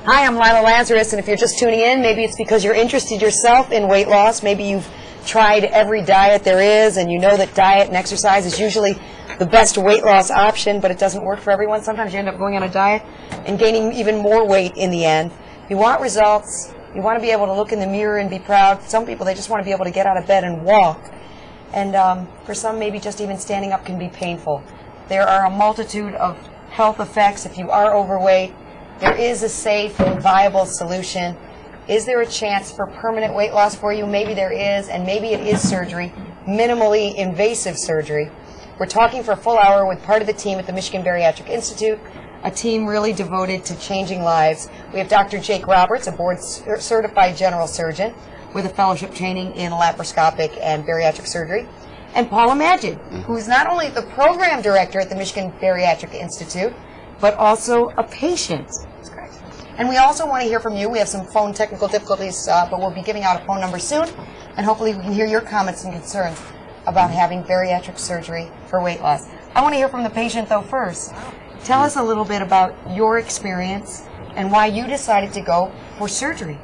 Hi, I'm Lila Lazarus, and if you're just tuning in, maybe it's because you're interested yourself in weight loss. Maybe you've tried every diet there is, and you know that diet and exercise is usually the best weight loss option, but it doesn't work for everyone. Sometimes you end up going on a diet and gaining even more weight in the end. You want results. You want to be able to look in the mirror and be proud. Some people, they just want to be able to get out of bed and walk. And for some, maybe just even standing up can be painful. There are a multitude of health effects if you are overweight. There is a safe and viable solution. Is there a chance for permanent weight loss for you? Maybe there is, and maybe it is surgery, minimally invasive surgery. We're talking for a full hour with part of the team at the Michigan Bariatric Institute, a team really devoted to changing lives. We have Dr. Jake Roberts, a board-certified general surgeon with a fellowship training in laparoscopic and bariatric surgery, and Paula Magid, who is not only the program director at the Michigan Bariatric Institute, but also a patient. That's correct. And we also want to hear from you. We have some phone technical difficulties, but we'll be giving out a phone number soon, and hopefully we can hear your comments and concerns about having bariatric surgery for weight loss. I want to hear from the patient, though, first. Tell us a little bit about your experience and why you decided to go for surgery.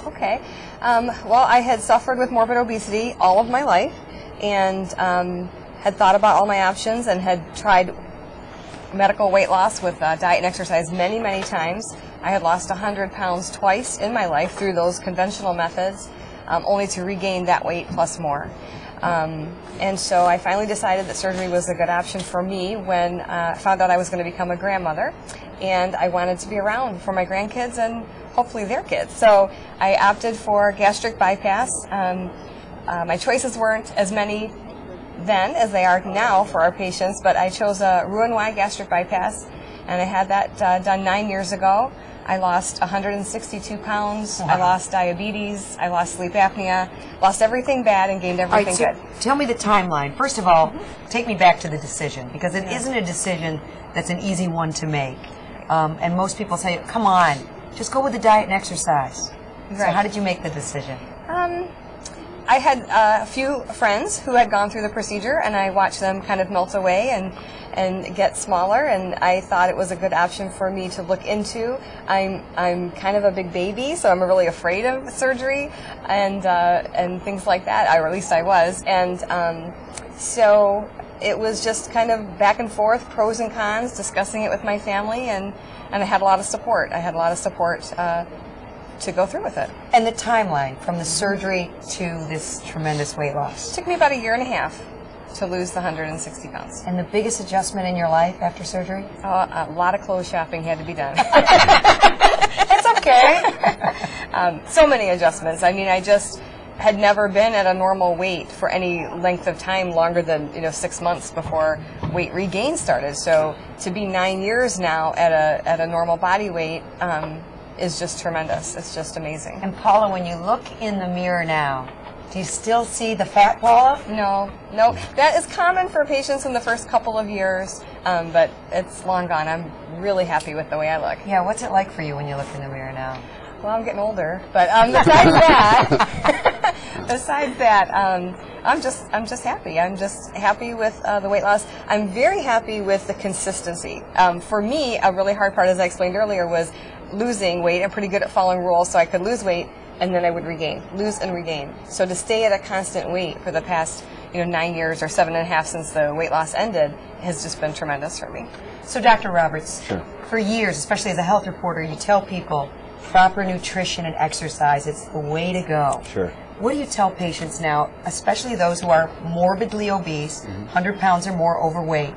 Okay. Well, I had suffered with morbid obesity all of my life, and had thought about all my options and had tried medical weight loss with diet and exercise many, many times. I had lost 100 pounds twice in my life through those conventional methods, only to regain that weight plus more. And so I finally decided that surgery was a good option for me when I found out I was going to become a grandmother, and I wanted to be around for my grandkids and hopefully their kids. So I opted for gastric bypass. My choices weren't as many then as they are now for our patients, but I chose a Roux-en-Y gastric bypass, and I had that done 9 years ago. I lost 162 pounds. Wow. I lost diabetes. I lost sleep apnea. Lost everything bad and gained everything good. Tell me the timeline. First of all, take me back to the decision, because it isn't a decision that's an easy one to make. And most people say, come on, just go with the diet and exercise. Right. So how did you make the decision? I had a few friends who had gone through the procedure, and I watched them kind of melt away and get smaller, and I thought it was a good option for me to look into. I'm kind of a big baby, so I'm really afraid of surgery and things like that, or at least I was. And so it was just kind of back and forth, pros and cons, discussing it with my family, and I had a lot of support. I had a lot of support to go through with it. And the timeline from the surgery to this tremendous weight loss? It took me about 1.5 years to lose the 160 pounds. And the biggest adjustment in your life after surgery? A lot of clothes shopping had to be done. It's okay. So many adjustments. I mean, I just had never been at a normal weight for any length of time longer than 6 months before weight regain started. So to be 9 years now at a normal body weight is just tremendous. It's just amazing. And Paula, when you look in the mirror now, do you still see the fat, Paula? No. That is common for patients in the first couple of years, but it's long gone. I'm really happy with the way I look. Yeah, what's it like for you when you look in the mirror now? Well, I'm getting older, but besides that, I'm just happy. I'm just happy with the weight loss. I'm very happy with the consistency. For me, a really hard part, as I explained earlier, was losing weight. I'm pretty good at following rules, so I could lose weight and then I would lose and regain. So to stay at a constant weight for the past 9 years or 7.5 since the weight loss ended has just been tremendous for me. So Dr. Roberts, sure. For years, especially as a health reporter, you tell people proper nutrition and exercise, it's the way to go. Sure. What do you tell patients now, especially those who are morbidly obese, 100 pounds or more overweight?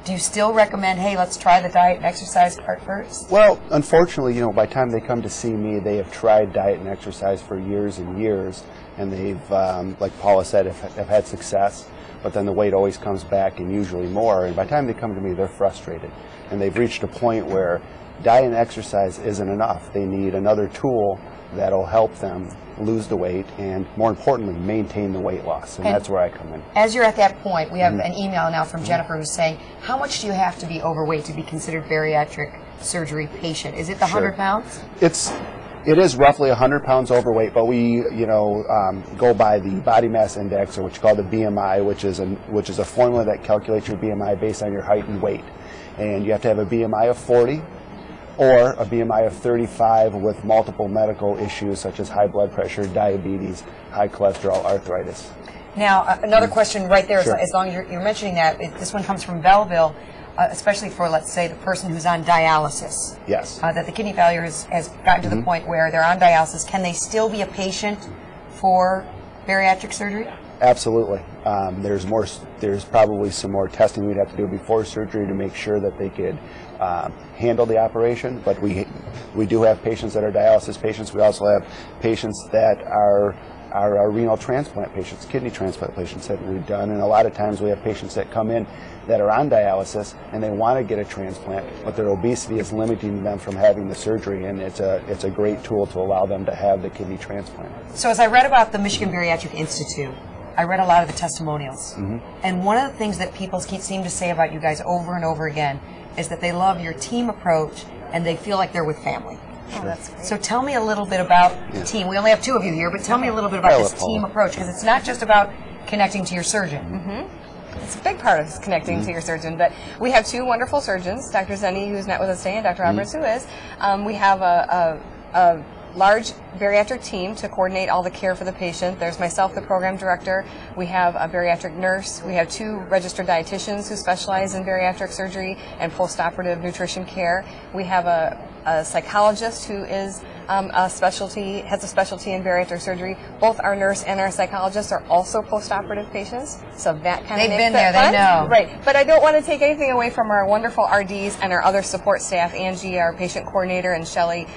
Do you still recommend, hey, let's try the diet and exercise part first? Well, unfortunately, by the time they come to see me, they have tried diet and exercise for years and years, and they've, like Paula said, have had success, but then the weight always comes back and usually more, and by the time they come to me, they're frustrated, and they've reached a point where diet and exercise isn't enough. They need another tool that'll help them lose the weight and, more importantly, maintain the weight loss, and that's where I come in. As you're at that point, we have an email now from Jennifer who's saying, how much do you have to be overweight to be considered bariatric surgery patient? Is it the 100 pounds? It is roughly 100 pounds overweight, but we, go by the body mass index, or what you call the BMI, which is a formula that calculates your BMI based on your height and weight. And you have to have a BMI of 40. or a BMI of 35 with multiple medical issues such as high blood pressure, diabetes, high cholesterol, arthritis. Now, another question right there, Sure. as long as you're mentioning that, this one comes from Belleville, especially for, let's say, the person who's on dialysis. Yes. That the kidney failure has gotten to the point where they're on dialysis. Can they still be a patient for bariatric surgery? Absolutely. There's probably some more testing we'd have to do before surgery to make sure that they could handle the operation. But we do have patients that are dialysis patients. We also have patients that are renal transplant patients, kidney transplant patients that we've done. And a lot of times we have patients that come in that are on dialysis and they want to get a transplant, but their obesity is limiting them from having the surgery, and it's a great tool to allow them to have the kidney transplant. So as I read about the Michigan Bariatric Institute, I read a lot of the testimonials. And one of the things that people seem to say about you guys over and over again is that they love your team approach and they feel like they're with family. Oh, that's great. So tell me a little bit about the team. We only have two of you here, but tell me a little bit about this team approach, because it's not just about connecting to your surgeon. It's a big part of connecting to your surgeon, but we have two wonderful surgeons, Dr. Zenny, who's not with us today, and Dr. Roberts, who is. We have a large bariatric team to coordinate all the care for the patient. There's myself, the program director. We have a bariatric nurse. We have two registered dietitians who specialize in bariatric surgery and post-operative nutrition care. We have a psychologist who is has a specialty in bariatric surgery. Both our nurse and our psychologist are also post-operative patients, so that kind of They've been there, they know. Right, but I don't want to take anything away from our wonderful RDs and our other support staff, Angie, our patient coordinator, and Shelley,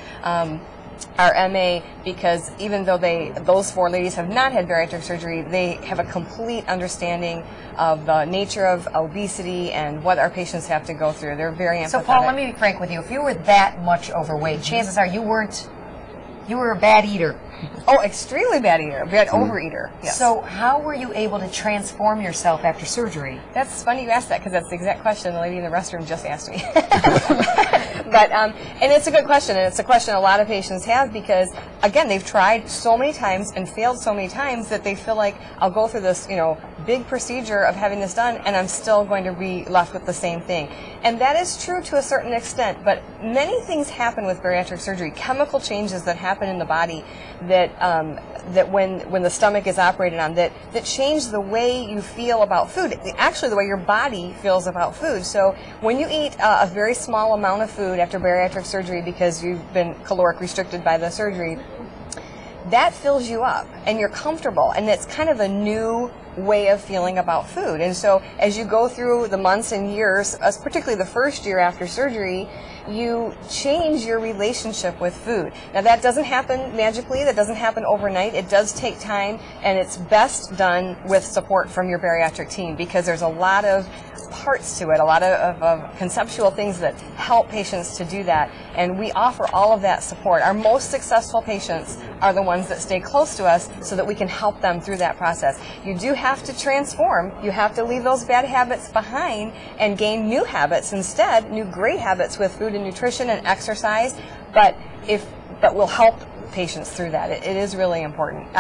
our MA, because even though those four ladies have not had bariatric surgery, they have a complete understanding of the nature of obesity and what our patients have to go through. They're very empathetic. So Paul, let me be frank with you. If you were that much overweight, chances are you were a bad eater. Oh, extremely bad eater, bad overeater. Yes. So how were you able to transform yourself after surgery? That's funny you asked that, because that's the exact question the lady in the restroom just asked me. But and it's a good question, and it's a question a lot of patients have, because again, they've tried so many times and failed so many times that they feel like, I'll go through this, big procedure of having this done, and I'm still going to be left with the same thing. And that is true to a certain extent, but many things happen with bariatric surgery, chemical changes that happen in the body that when the stomach is operated on, that change the way you feel about food, actually the way your body feels about food. So when you eat a very small amount of food after bariatric surgery because you've been caloric restricted by the surgery, that fills you up and you're comfortable, and it's kind of a new way of feeling about food. And so as you go through the months and years, particularly the first year after surgery, you change your relationship with food. Now that doesn't happen magically, that doesn't happen overnight. It does take time, and it's best done with support from your bariatric team, because there's a lot of parts to it, a lot of conceptual things that help patients to do that, and we offer all of that support. Our most successful patients are the ones that stay close to us so that we can help them through that process. You do have to transform. You have to leave those bad habits behind and gain new habits instead, new great habits with food and nutrition and exercise, but we'll help patients through that. It is really important.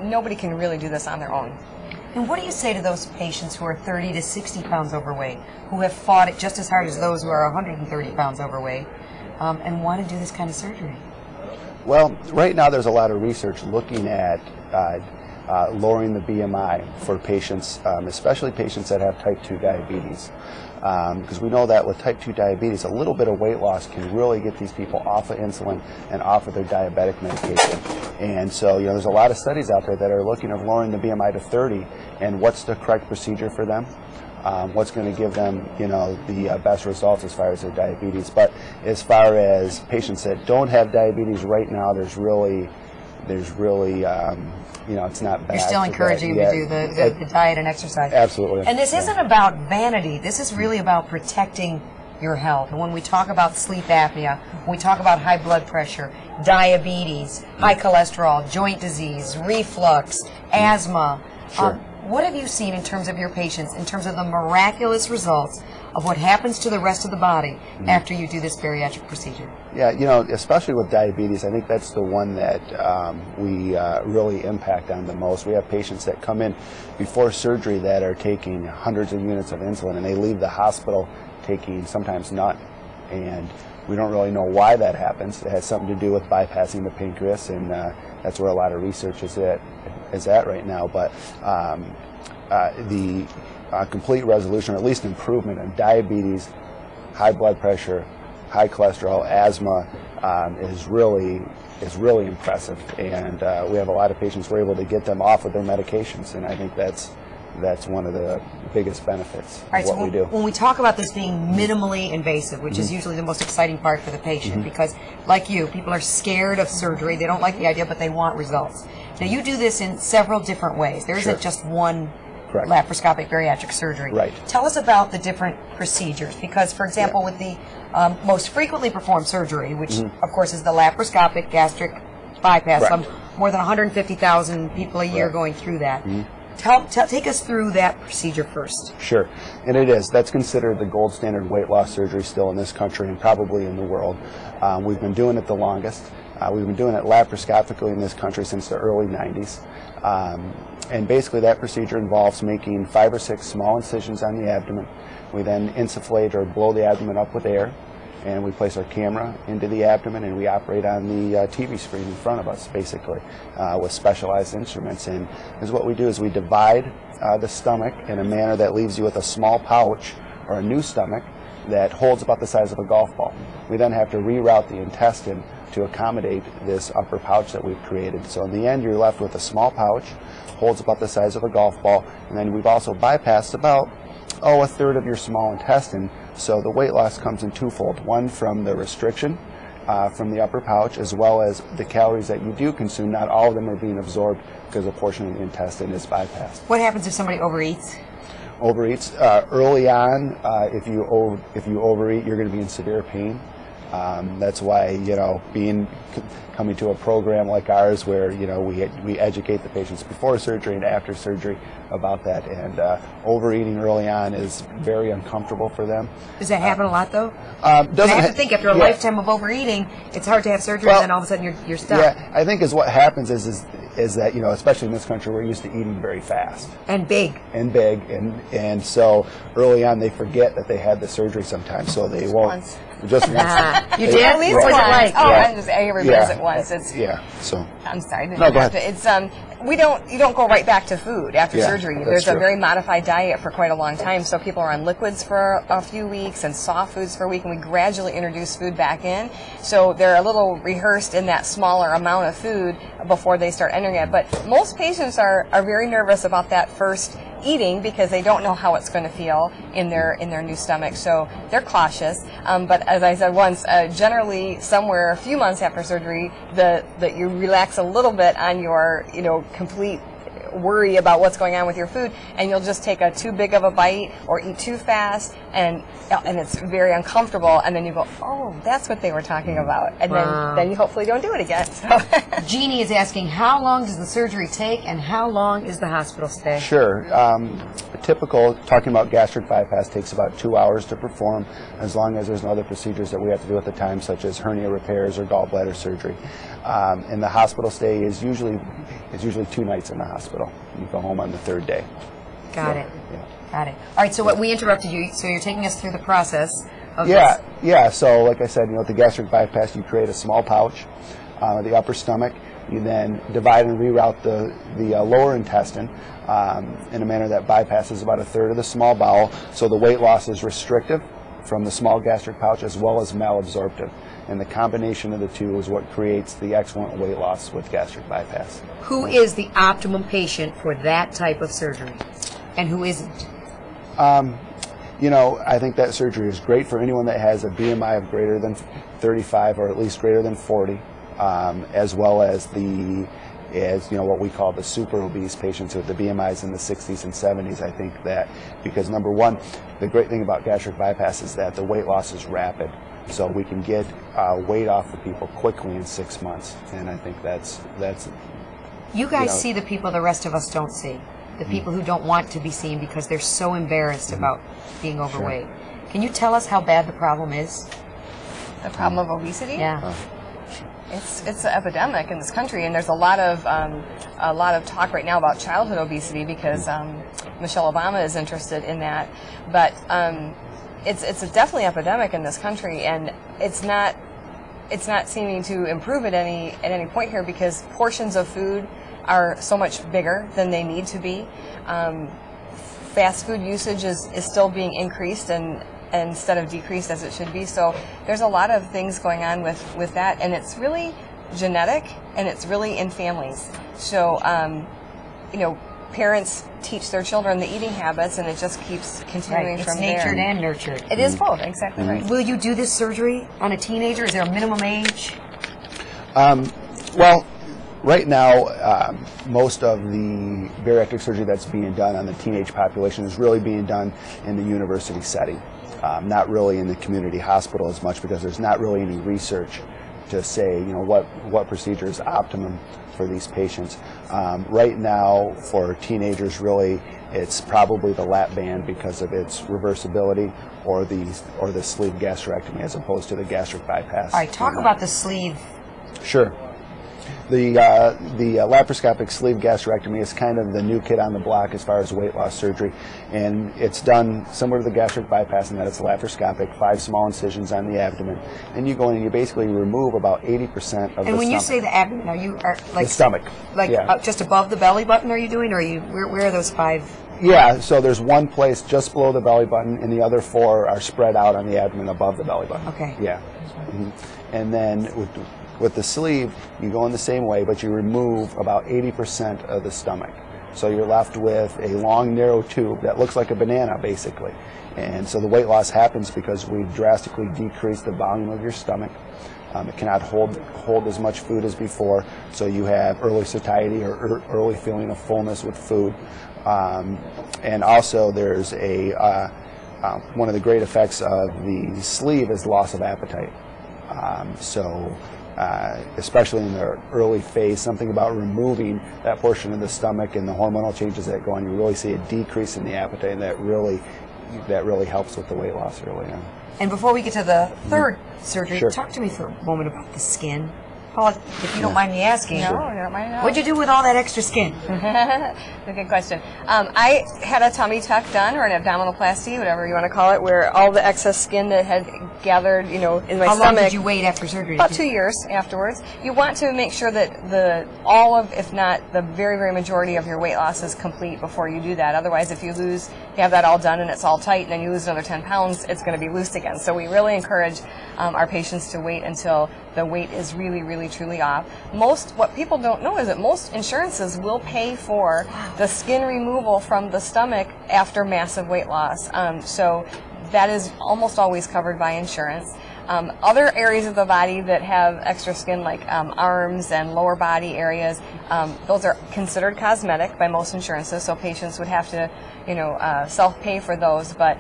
Nobody can really do this on their own. And what do you say to those patients who are 30 to 60 pounds overweight, who have fought it just as hard as those who are 130 pounds overweight, and want to do this kind of surgery? Well, right now there's a lot of research looking at lowering the BMI for patients, especially patients that have type 2 diabetes. Because we know that with type 2 diabetes, a little bit of weight loss can really get these people off of insulin and off of their diabetic medication. And so, there's a lot of studies out there that are looking at lowering the BMI to 30, and what's the correct procedure for them, what's going to give them, the best results as far as their diabetes. But as far as patients that don't have diabetes right now, there's really it's not bad. You're still encouraging them to do the diet and exercise. Absolutely. And this isn't about vanity. This is really about protecting your health. And when we talk about sleep apnea, when we talk about high blood pressure, diabetes, high cholesterol, joint disease, reflux, asthma, what have you seen in terms of your patients, in terms of the miraculous results of what happens to the rest of the body after you do this bariatric procedure? Yeah, especially with diabetes, I think that's the one that we really impact on the most. We have patients that come in before surgery that are taking hundreds of units of insulin, and they leave the hospital taking sometimes none. And we don't really know why that happens. It has something to do with bypassing the pancreas, and that's where a lot of research is at right now. But the complete resolution, or at least improvement in diabetes, high blood pressure, high cholesterol, asthma is really impressive. And we have a lot of patients we're able to get them off of their medications, and I think that's one of the biggest benefits of what we do. When we talk about this being minimally invasive, which is usually the most exciting part for the patient, because like you, people are scared of surgery. They don't like the idea, but they want results. Now, you do this in several different ways. There isn't just one laparoscopic bariatric surgery. Right. Tell us about the different procedures, because, for example, with the most frequently performed surgery, which, of course, is the laparoscopic gastric bypass, more than 150,000 people a year going through that. Take us through that procedure first. Sure, and it is. That's considered the gold standard weight loss surgery still in this country and probably in the world. We've been doing it the longest. We've been doing it laparoscopically in this country since the early 90s. And basically that procedure involves making 5 or 6 small incisions on the abdomen. We then insufflate or blow the abdomen up with air, and we place our camera into the abdomen, and we operate on the TV screen in front of us, basically, with specialized instruments. And what we do is we divide the stomach in a manner that leaves you with a small pouch, or a new stomach, that holds about the size of a golf ball. We then have to reroute the intestine to accommodate this upper pouch that we've created. So in the end, you're left with a small pouch, holds about the size of a golf ball, and then we've also bypassed about, a third of your small intestine. So the weight loss comes in twofold. One from the restriction from the upper pouch, as well as the calories that you do consume. Not all of them are being absorbed because a portion of the intestine is bypassed. What happens if somebody overeats? Overeats early on. If you overeat, you're going to be in severe pain. That's why, coming to a program like ours where, we educate the patients before surgery and after surgery about that. And overeating early on is very uncomfortable for them. Does that happen a lot, though? I have to think, after a lifetime of overeating, it's hard to have surgery, and then all of a sudden you're stuck. Yeah, I think what happens is that, especially in this country, we're used to eating very fast. And big. And so early on they forget that they had the surgery sometimes, so they won't. Just once. You did? What was it like? I revisit once. So. I'm sorry. No, go ahead. It's you don't go right back to food after surgery. There's a very modified diet for quite a long time, so people are on liquids for a few weeks and soft foods for a week, and we gradually introduce food back in. So they're a little rehearsed in that smaller amount of food before they start entering it. But most patients are very nervous about that first eating because they don't know how it's going to feel in their new stomach, so they're cautious. But as I said once, generally somewhere a few months after surgery, that you relax a little bit on your complete worry about what's going on with your food, and you'll just take too big of a bite or eat too fast, and it's very uncomfortable, and then you go, oh, that's what they were talking about, and then you hopefully don't do it again. So. Jeannie is asking, how long does the surgery take, and how long is the hospital stay? Sure. Typical, talking about gastric bypass, takes about 2 hours to perform, as long as there's no other procedures that we have to do at the time, such as hernia repairs or gallbladder surgery. And the hospital stay is usually 2 nights in the hospital. You go home on the 3rd day. Got it. All right, so what we interrupted you, so you're taking us through the process of this. Yeah, so like I said, with the gastric bypass, you create a small pouch, the upper stomach. You then divide and reroute the lower intestine in a manner that bypasses about a third of the small bowel, so the weight loss is restrictive from the small gastric pouch as well as malabsorptive. And the combination of the two is what creates the excellent weight loss with gastric bypass. Who is the optimum patient for that type of surgery, and who isn't? I think that surgery is great for anyone that has a BMI of greater than 35 or at least greater than 40, as well as what we call the super obese patients with the BMIs in the 60s and 70s. I think that because, number one, the great thing about gastric bypass is that the weight loss is rapid. So we can get weight off of people quickly in 6 months, and I think that's. You guys see the people the rest of us don't see. The people who don't want to be seen because they're so embarrassed about being overweight. Sure. Can you tell us how bad the problem is? The problem of obesity? Yeah. It's an epidemic in this country, and there's a lot of talk right now about childhood obesity because Michelle Obama is interested in that. But it's definitely epidemic in this country, and it's not seeming to improve at any point here because portions of food are so much bigger than they need to be. Fast food usage is still being increased and instead of decreased as it should be. So there's a lot of things going on with that, and it's really genetic and it's really in families. So parents teach their children the eating habits, and it just keeps continuing from there. It's natured and nurtured. It is both, exactly right. Will you do this surgery on a teenager? Is there a minimum age? Well, right now, most of the bariatric surgery that's being done on the teenage population is really being done in the university setting, not really in the community hospital as much, because there's not really any research to say, what procedure is optimum for these patients. Right now, for teenagers, really, it's probably the lap band because of its reversibility, or the sleeve gastrectomy as opposed to the gastric bypass. All right, talk about the sleeve. Sure. The laparoscopic sleeve gastrectomy is kind of the new kid on the block as far as weight loss surgery, and it's done similar to the gastric bypass in that it's laparoscopic, 5 small incisions on the abdomen, and you go in and you basically remove about 80% of the stomach. And when you say the abdomen, are like the stomach, like just above the belly button? Are you doing, or are you where are those 5? Yeah, so there's one place just below the belly button, and the other 4 are spread out on the abdomen above the belly button. Okay. Yeah. And then with the sleeve, you go in the same way, but you remove about 80% of the stomach. So you're left with a long, narrow tube that looks like a banana, basically. And so the weight loss happens because we drastically decrease the volume of your stomach. It cannot hold as much food as before, so you have early satiety or early feeling of fullness with food. And also there's one of the great effects of the sleeve is loss of appetite. Especially in the early phase, something about removing that portion of the stomach and the hormonal changes that go on, you really see a decrease in the appetite, and that really helps with the weight loss early on. And before we get to the third surgery, talk to me for a moment about the skin. Paula, if you don't mind me asking. No, I don't mind at all. What'd you do with all that extra skin? That's a good question. I had a tummy tuck done, or an abdominoplasty, whatever you want to call it, where all the excess skin that had gathered, in my stomach. How long did you wait after surgery? About 2 years afterwards. You want to make sure that all of, if not the very, very majority of your weight loss is complete before you do that. Otherwise, if you have that all done and it's all tight, and then you lose another 10 pounds, it's going to be loose again. So we really encourage our patients to wait until the weight is really, really, truly off. What people don't know is that most insurances will pay for the skin removal from the stomach after massive weight loss. So that is almost always covered by insurance. Other areas of the body that have extra skin, like arms and lower body areas, those are considered cosmetic by most insurances, so patients would have to, self-pay for those. But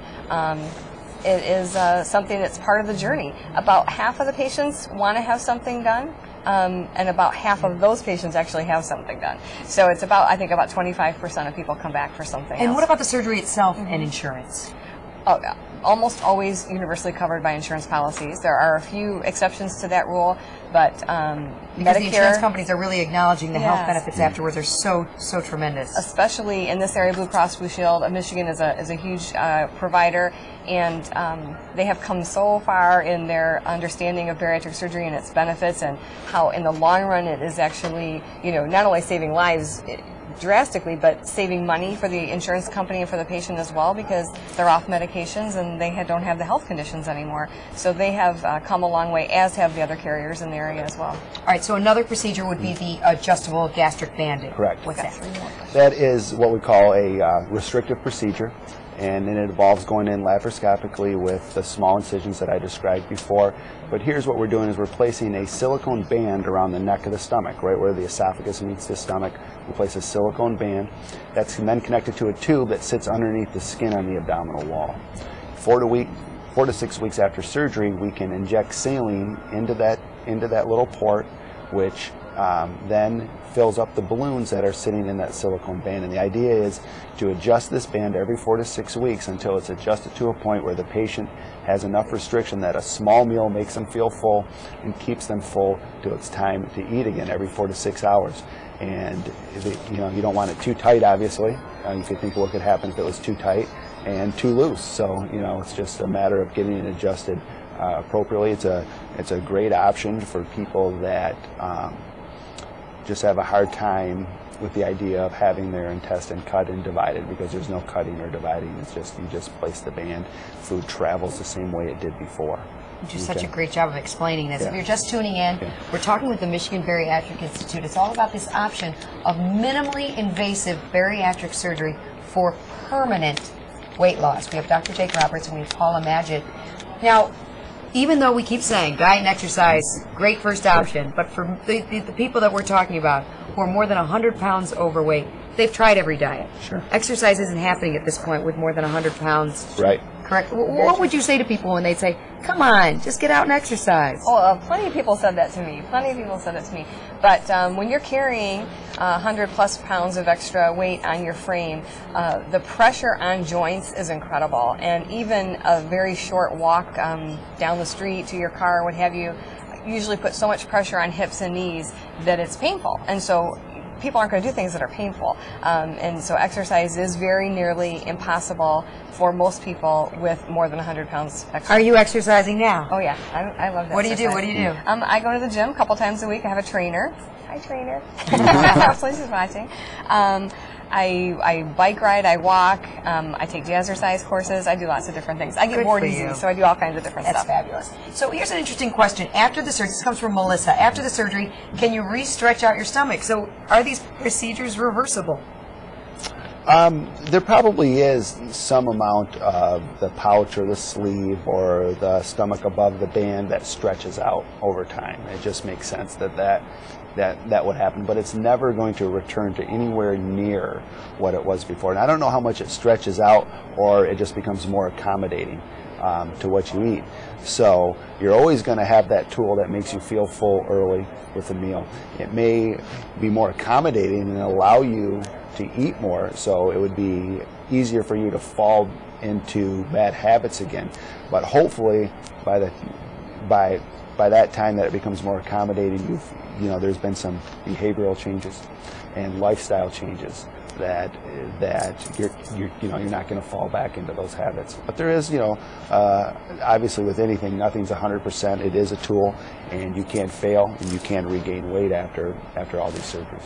it is something that's part of the journey. About half of the patients want to have something done, and about half of those patients actually have something done. So it's I think about 25% of people come back for something else. And what about the surgery itself and insurance? Almost always universally covered by insurance policies. There are a few exceptions to that rule, but because the insurance companies are really acknowledging the health benefits afterwards are so tremendous. Especially in this area, Blue Cross Blue Shield of Michigan is a huge provider, and they have come so far in their understanding of bariatric surgery and its benefits, and how in the long run it is actually, not only saving lives drastically, but saving money for the insurance company and for the patient as well, because they're off medications and they don't have the health conditions anymore. So they have come a long way, as have the other carriers in the area as well. All right, so another procedure would be the adjustable gastric banding. Correct. What's that? That is what we call a restrictive procedure, and it involves going in laparoscopically with the small incisions that I described before. But here's what we're doing is we're placing a silicone band around the neck of the stomach, right where the esophagus meets the stomach. We place a silicone band that's then connected to a tube that sits underneath the skin on the abdominal wall. 4 to 6 weeks after surgery, we can inject saline into that little port, which then fills up the balloons that are sitting in that silicone band. And the idea is to adjust this band every 4 to 6 weeks until it's adjusted to a point where the patient has enough restriction that a small meal makes them feel full and keeps them full till it's time to eat again every 4 to 6 hours. And you don't want it too tight, obviously. You could think what could happen if it was too tight. and too loose. So, you know, it's just a matter of getting it adjusted appropriately. It's a great option for people that just have a hard time with the idea of having their intestine cut and divided, because there's no cutting or dividing. It's just, you just place the band. Food travels the same way it did before. You do such a great job of explaining this. Yeah. If you're just tuning in, we're talking with the Michigan Bariatric Institute. It's all about this option of minimally invasive bariatric surgery for permanent weight loss. We have Dr. Jake Roberts and we have Paula Magid. Now, even though we keep saying diet and exercise, great first option, but for the people that we're talking about who are more than 100 pounds overweight, they've tried every diet. Sure. Exercise isn't happening at this point with more than 100 pounds. Right. Correct. What would you say to people when they say, come on, just get out and exercise? Oh, plenty of people said that to me. Plenty of people said that to me. But when you're carrying 100 plus pounds of extra weight on your frame, the pressure on joints is incredible. And even a very short walk down the street to your car, what have you, usually put so much pressure on hips and knees that it's painful. And so people aren't going to do things that are painful. And so exercise is very nearly impossible for most people with more than 100 pounds extra. Are you exercising now? Oh, yeah. I love that. What do you do? What do you do? I go to the gym a couple times a week. I have a trainer. Hi, trainer. Hopefully she's watching. I bike ride, I walk, I take jazzercise courses, I do lots of different things. I get bored easy, so I do all kinds of different stuff. That's fabulous. So here's an interesting question. After the surgery, this comes from Melissa, after the surgery, can you re-stretch out your stomach? So are these procedures reversible? There probably is some amount of the pouch or the sleeve or the stomach above the band that stretches out over time. It just makes sense that would happen, but it's never going to return to anywhere near what it was before. And I don't know how much it stretches out or it just becomes more accommodating to what you eat. So you're always going to have that tool that makes you feel full early with a meal. It may be more accommodating and allow you to eat more, so it would be easier for you to fall into bad habits again. But hopefully by that time that it becomes more accommodating, there's been some behavioral changes and lifestyle changes that you're not going to fall back into those habits. But there is, obviously with anything, nothing's 100%. It is a tool, and you can fail and you can regain weight after all these surgeries.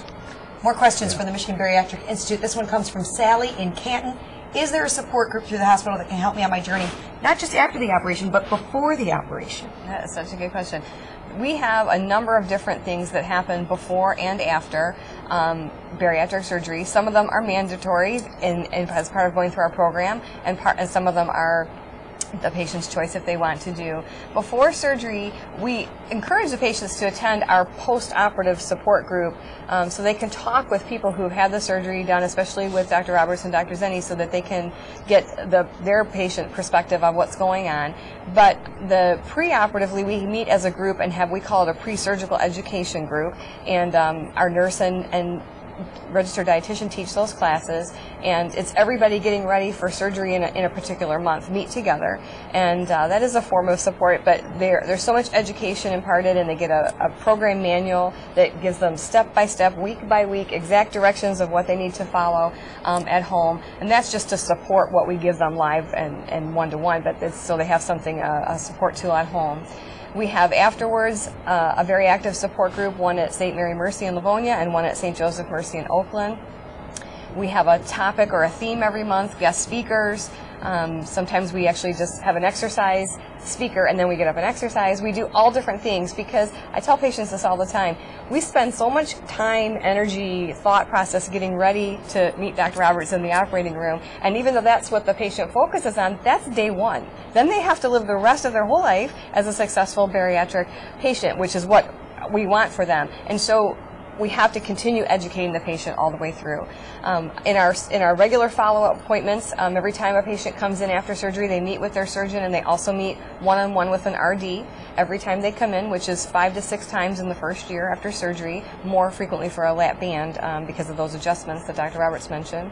More questions from the Michigan Bariatric Institute. This one comes from Sally in Canton. Is there a support group through the hospital that can help me on my journey, not just after the operation, but before the operation? That is such a good question. We have a number of different things that happen before and after bariatric surgery. Some of them are mandatory as part of going through our program, and some of them are the patient's choice if they want to do. Before surgery, we encourage the patients to attend our post-operative support group so they can talk with people who have had the surgery done, especially with Dr. Roberts and Dr. Zenny, so that they can get their patient perspective of what's going on. But pre-operatively, we meet as a group and we call it a pre-surgical education group, and our nurse and registered dietitian teach those classes, and it's everybody getting ready for surgery in a particular month meet together, and that is a form of support. But there's so much education imparted, and they get a program manual that gives them step by step, week by week, exact directions of what they need to follow at home, and that's just to support what we give them live and one-to-one, but so they have something, a support tool at home. We have afterwards a very active support group, one at St. Mary Mercy in Livonia and one at St. Joseph Mercy in Oakland. We have a topic or a theme every month, guest speakers. Sometimes we actually just have an exercise speaker and then we get up and exercise. We do all different things because I tell patients this all the time. We spend so much time, energy, thought process getting ready to meet Dr. Roberts in the operating room, and even though that's what the patient focuses on, that's day one. Then they have to live the rest of their whole life as a successful bariatric patient, which is what we want for them. And so we have to continue educating the patient all the way through. In our regular follow-up appointments, every time a patient comes in after surgery, they meet with their surgeon, and they also meet one-on-one with an RD every time they come in, which is 5 to 6 times in the first year after surgery, more frequently for a lap band because of those adjustments that Dr. Roberts mentioned.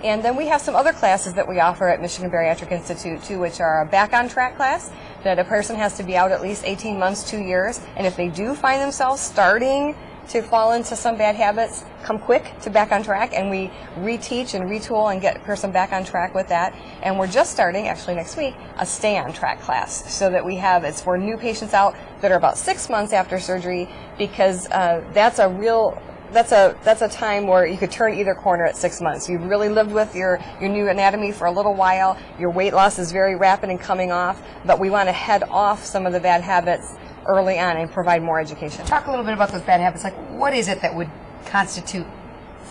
And then we have some other classes that we offer at Michigan Bariatric Institute too, which are a back on track class that a person has to be out at least 18 months, 2 years, and if they do find themselves starting to fall into some bad habits come quick to back on track, and we reteach and retool and get a person back on track with that. And we're just starting, actually next week, a stay on track class, so that we have, it's for new patients out that are about 6 months after surgery, because that's a time where you could turn either corner at 6 months. You've really lived with your new anatomy for a little while. Your weight loss is very rapid and coming off, but we want to head off some of the bad habits early on and provide more education. Talk a little bit about those bad habits. Like, what is it that would constitute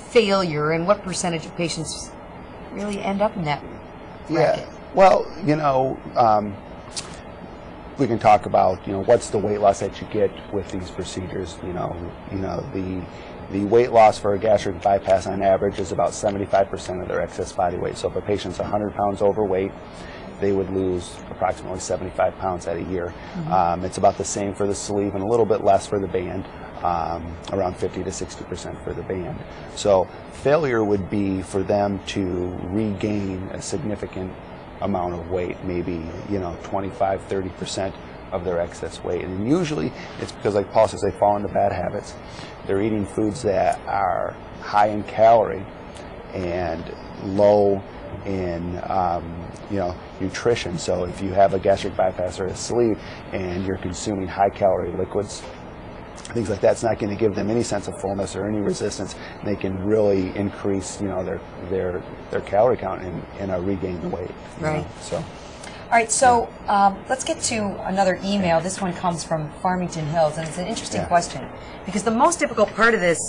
failure, and what percentage of patients really end up in that bracket? Yeah. Well, we can talk about, what's the weight loss that you get with these procedures. The weight loss for a gastric bypass on average is about 75% of their excess body weight. So if a patient's 100 pounds overweight, they would lose approximately 75 pounds at a year. Mm-hmm. It's about the same for the sleeve and a little bit less for the band, around 50 to 60% for the band. So failure would be for them to regain a significant amount of weight, maybe 25, 30% of their excess weight. And usually it's because, like Paul says, they fall into bad habits. They're eating foods that are high in calorie and low in nutrition. So if you have a gastric bypass or a sleeve and you're consuming high calorie liquids, things like that, it's not going to give them any sense of fullness or any resistance. They can really increase their calorie count and regain the weight. Right. So. All right, so let's get to another email. This one comes from Farmington Hills, and it's an interesting question, because the most difficult part of this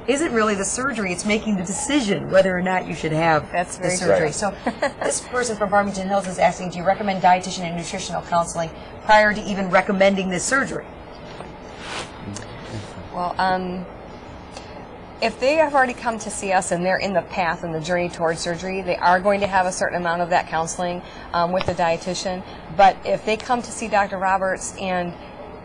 isn't really the surgery, it's making the decision whether or not you should have the surgery. Right. So this person from Farmington Hills is asking, do you recommend dietitian and nutritional counseling prior to even recommending this surgery? Well, if they have already come to see us and they're in the path and the journey towards surgery, they are going to have a certain amount of that counseling with the dietitian. But if they come to see Dr. Roberts, and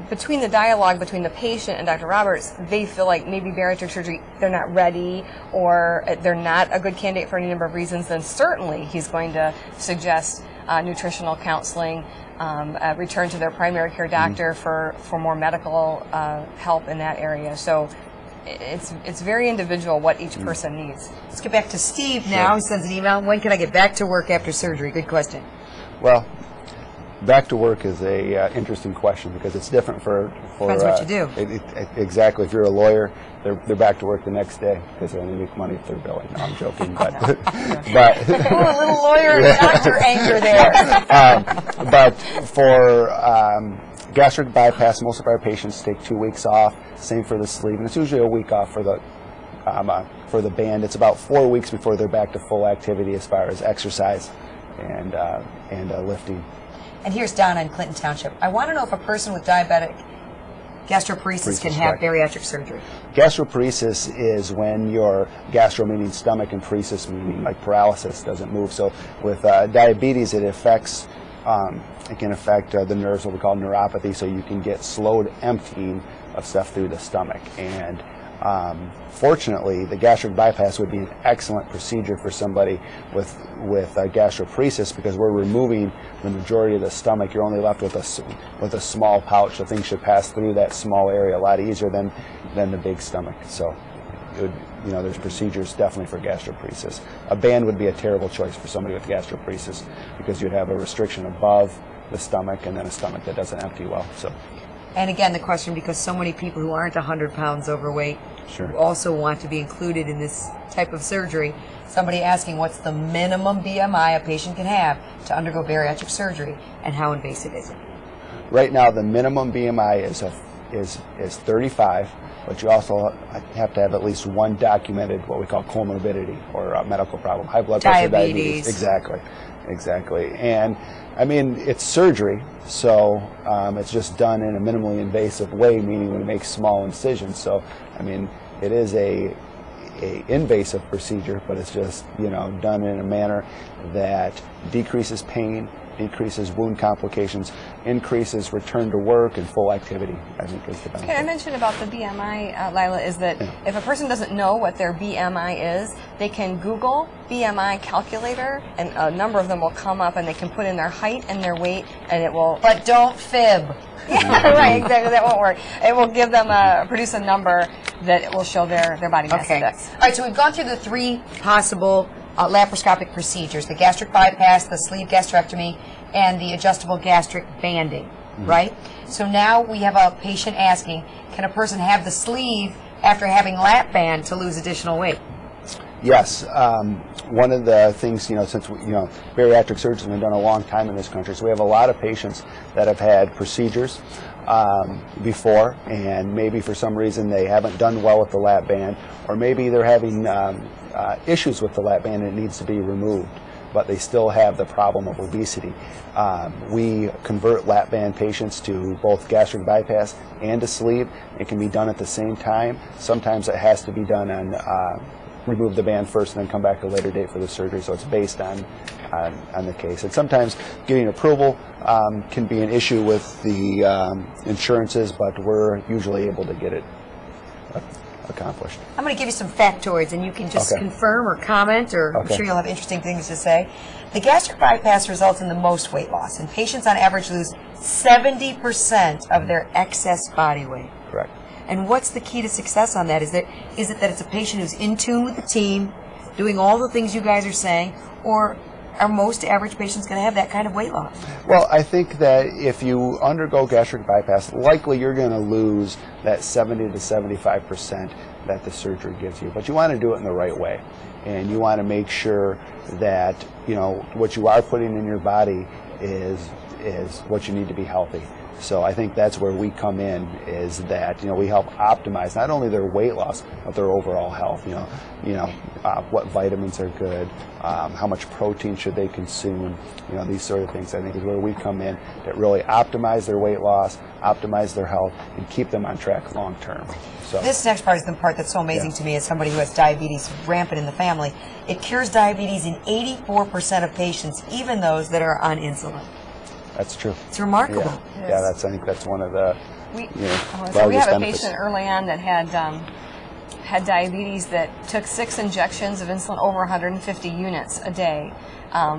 between the dialogue between the patient and Dr. Roberts, they feel like maybe bariatric surgery, they're not ready, or they're not a good candidate for any number of reasons, then certainly he's going to suggest nutritional counseling, return to their primary care doctor for more medical help in that area. So it's very individual what each person needs. Let's get back to Steve now. He sends an email. When can I get back to work after surgery? Good question. Well, back to work is a interesting question, because it's different for depends what you do. Exactly. If you're a lawyer, they're back to work the next day because they only make money if they're billing. No, I'm joking, but a little lawyer and doctor anger there. But for gastric bypass, most of our patients take 2 weeks off. Same for the sleeve, and it's usually a week off for the band. It's about 4 weeks before they're back to full activity as far as exercise and lifting. And here's Donna in Clinton Township. I want to know if a person with diabetic gastroparesis can have bariatric surgery. Gastroparesis is when your gastro meaning stomach and paresis meaning like paralysis doesn't move. So with diabetes, it affects it can affect the nerves, what we call neuropathy, so you can get slowed emptying of stuff through the stomach. And fortunately, the gastric bypass would be an excellent procedure for somebody with gastroparesis, because we're removing the majority of the stomach. You're only left with a small pouch, so things should pass through that small area a lot easier than the big stomach. So it would, there's procedures definitely for gastroparesis. A band would be a terrible choice for somebody with gastroparesis, because you'd have a restriction above the stomach and then a stomach that doesn't empty well. So. And again, the question, because so many people who aren't 100 pounds overweight also want to be included in this type of surgery. Somebody asking, what's the minimum BMI a patient can have to undergo bariatric surgery, and how invasive is it? Right now, the minimum BMI is 35, but you also have to have at least one documented what we call comorbidity, or a medical problem, high blood pressure, diabetes. Exactly. And I mean, it's surgery, so it's just done in a minimally invasive way, meaning we make small incisions. So I mean, it is a invasive procedure, but it's just done in a manner that decreases pain decreases wound complications, increases return to work and full activity, I think is the benefit. Okay, I mentioned about the BMI, Lila, is that if a person doesn't know what their BMI is, they can Google BMI calculator, and a number of them will come up, and they can put in their height and their weight, and it will... But don't fib. Yeah, right, exactly, that won't work. It will give them produce a number that will show their body mass index. All right, so we've gone through the 3 possible laparoscopic procedures, the gastric bypass, the sleeve gastrectomy, and the adjustable gastric banding, right? So now we have a patient asking, can a person have the sleeve after having lap band to lose additional weight? Yes. One of the things, since bariatric surgery has been done a long time in this country, so we have a lot of patients that have had procedures before, and maybe for some reason they haven't done well with the lap band, or maybe they're having issues with the lap band and it needs to be removed, but they still have the problem of obesity. We convert lap band patients to both gastric bypass and to sleeve. It can be done at the same time. Sometimes it has to be done on remove the band first and then come back at a later date for the surgery, so it's based on the case. And sometimes getting approval can be an issue with the insurances, but we're usually able to get it accomplished. I'm going to give you some factoids, and you can just confirm or comment, or I'm sure you'll have interesting things to say. The gastric bypass results in the most weight loss, and patients on average lose 70% of their excess body weight. Correct. And what's the key to success on that? Is it that it's a patient who's in tune with the team, doing all the things you guys are saying, or are most average patients going to have that kind of weight loss? Well, I think that if you undergo gastric bypass, likely you're going to lose that 70 to 75% that the surgery gives you. But you want to do it in the right way. And you want to make sure that, what you are putting in your body is what you need to be healthy. So I think that's where we come in, is that we help optimize not only their weight loss but their overall health. What vitamins are good, how much protein should they consume, these sort of things. I think is where we come in, that really optimize their weight loss, optimize their health, and keep them on track long term. So this next part is the part that's so amazing to me as somebody who has diabetes rampant in the family. It cures diabetes in 84% of patients, even those that are on insulin. That's true. It's remarkable. Yeah, I think that's one of the so we have a patient early on that had diabetes that took 6 injections of insulin over 150 units a day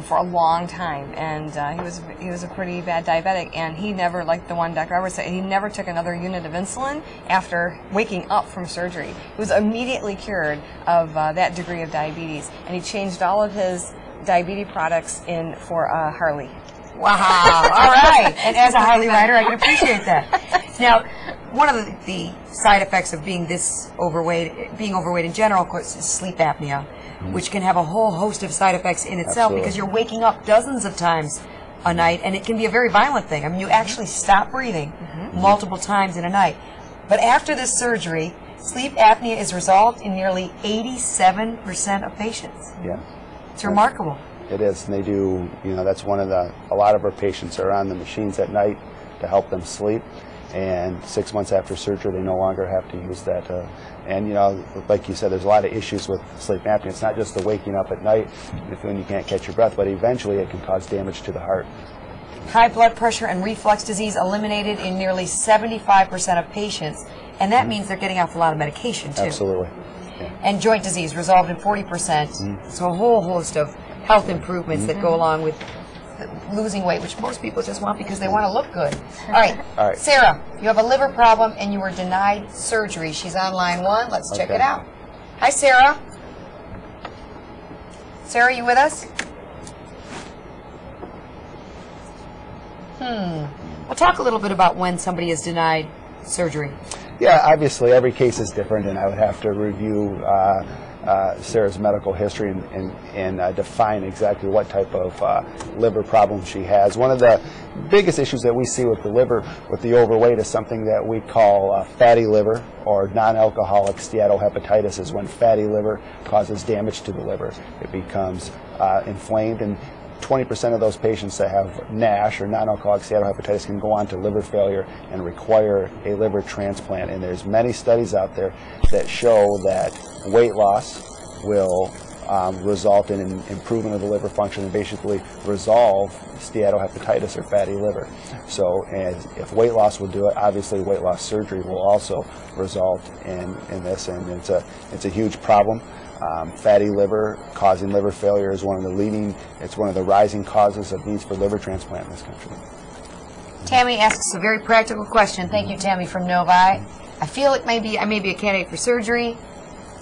for a long time, and he was a pretty bad diabetic, and he never, like the one Dr. Roberts said, he never took another unit of insulin after waking up from surgery. He was immediately cured of that degree of diabetes, and he changed all of his diabetes products in for Harley. Wow! All right, and as a Harley rider, I can appreciate that. Now, one of the side effects of being overweight in general, of course, is sleep apnea, which can have a whole host of side effects in itself, because you're waking up dozens of times a night, and it can be a very violent thing. I mean, you actually stop breathing multiple times in a night. But after this surgery, sleep apnea is resolved in nearly 87% of patients. Yeah. It's remarkable. It is, and they do, that's one of a lot of our patients are on the machines at night to help them sleep, and 6 months after surgery they no longer have to use that. And like you said, there's a lot of issues with sleep apnea. It's not just the waking up at night when you can't catch your breath, but eventually it can cause damage to the heart. High blood pressure and reflux disease eliminated in nearly 75% of patients, and that means they're getting off a lot of medication too. Absolutely. Yeah. And joint disease resolved in 40%. So a whole host of health improvements that go along with losing weight, which most people just want because they want to look good. All right. Sarah, you have a liver problem and you were denied surgery. She's on line 1. Let's check it out. Hi, Sarah. Sarah, you with us? We'll talk a little bit about when somebody is denied surgery. Yeah, obviously every case is different, and I would have to review Sarah's medical history and define exactly what type of liver problem she has. One of the biggest issues that we see with the liver, with the overweight, is something that we call fatty liver, or non-alcoholic steatohepatitis, is when fatty liver causes damage to the liver. It becomes inflamed, and 20% of those patients that have NASH, or non-alcoholic steatohepatitis, can go on to liver failure and require a liver transplant. And there's many studies out there that show that weight loss will result in an improvement of the liver function and basically resolve steatohepatitis or fatty liver. So if weight loss will do it, obviously weight loss surgery will also result in this, and it's a huge problem. Fatty liver causing liver failure is one of the rising causes of needs for liver transplant in this country. Tammy asks a very practical question. Thank you, Tammy from Novi. I feel like I may be a candidate for surgery.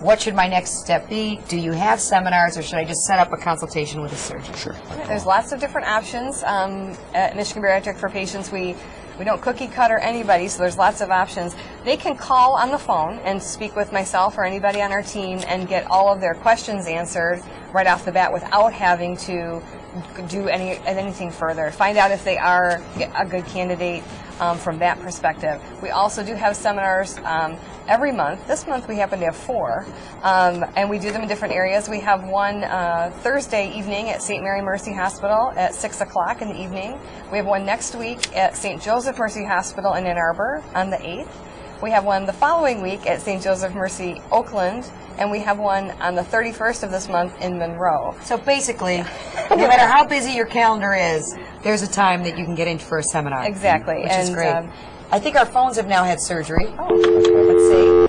What should my next step be? Do you have seminars, or should I just set up a consultation with a surgeon? Sure. There's lots of different options at Michigan Bariatric for patients. We don't cookie cutter anybody, so there's lots of options. They can call on the phone and speak with myself or anybody on our team and get all of their questions answered right off the bat without having to do anything further. Find out if they are a good candidate from that perspective. We also do have seminars every month. This month we happen to have 4, and we do them in different areas. We have one Thursday evening at St. Mary Mercy Hospital at 6 o'clock in the evening. We have one next week at St. Joseph Mercy Hospital in Ann Arbor on the 8th. We have one the following week at St. Joseph Mercy Oakland, and we have one on the 31st of this month in Monroe. So basically, no matter how busy your calendar is, there's a time that you can get in for a seminar. Exactly. Which is great. I think our phones have now had surgery. Oh, let's see.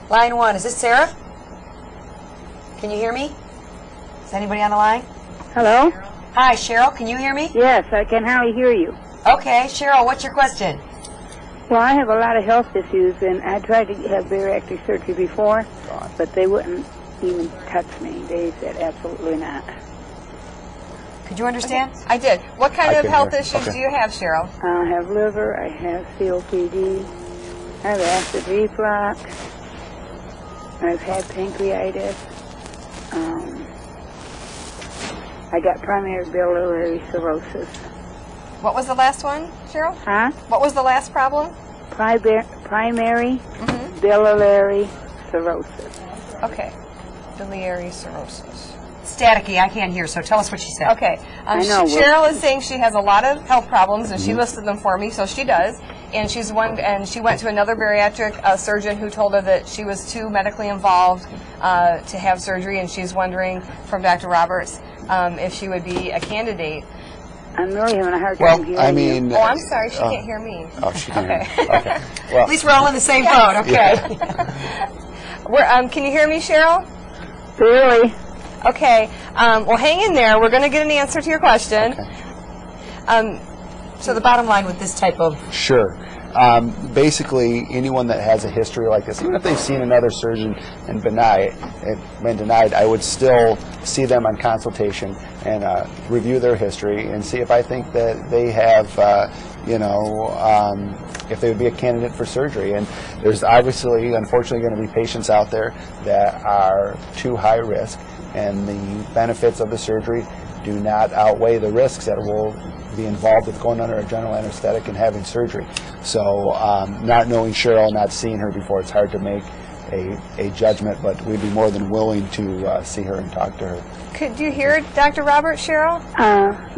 Line 1, is this Sarah? Can you hear me? Is anybody on the line? Hello? Hi, Cheryl, can you hear me? Yes, I can hardly hear you. Okay, Cheryl, what's your question? Well, I have a lot of health issues, and I tried to have bariatric surgery before, but they wouldn't even touch me. They said absolutely not. Could you understand? Okay. I did. What kind of health issues do you have, Cheryl? I have liver, I have COPD, I have acid reflux, I've had pancreatitis, I got primary biliary cirrhosis. What was the last one, Cheryl? Huh? What was the last problem? Primary biliary cirrhosis. Okay. Biliary cirrhosis. Staticky, I can't hear, so tell us what she said. Okay. I know. Cheryl is saying she has a lot of health problems, and she listed them for me, so she does. And she went to another bariatric surgeon who told her that she was too medically involved to have surgery, and she's wondering from Dr. Roberts if she would be a candidate. I'm really having a hard time hearing you. Oh, I'm sorry, she can't hear me. Oh, she can't Okay. hear me. Okay. Well, At least we're all on the same phone, okay. Can you hear me, Cheryl? Really? Okay. Well, hang in there. We're going to get an answer to your question. Okay. So the bottom line with this type of... Sure. Basically, anyone that has a history like this, even if they've seen another surgeon and been denied, I would still see them on consultation and review their history and see if I think that they have, if they would be a candidate for surgery. And there's obviously, unfortunately, going to be patients out there that are too high risk, and the benefits of the surgery do not outweigh the risks that will be involved with going under a general anesthetic and having surgery. So not knowing Cheryl, not seeing her before, it's hard to make a judgment, but we'd be more than willing to see her and talk to her. Could you hear Dr. Roberts, Cheryl?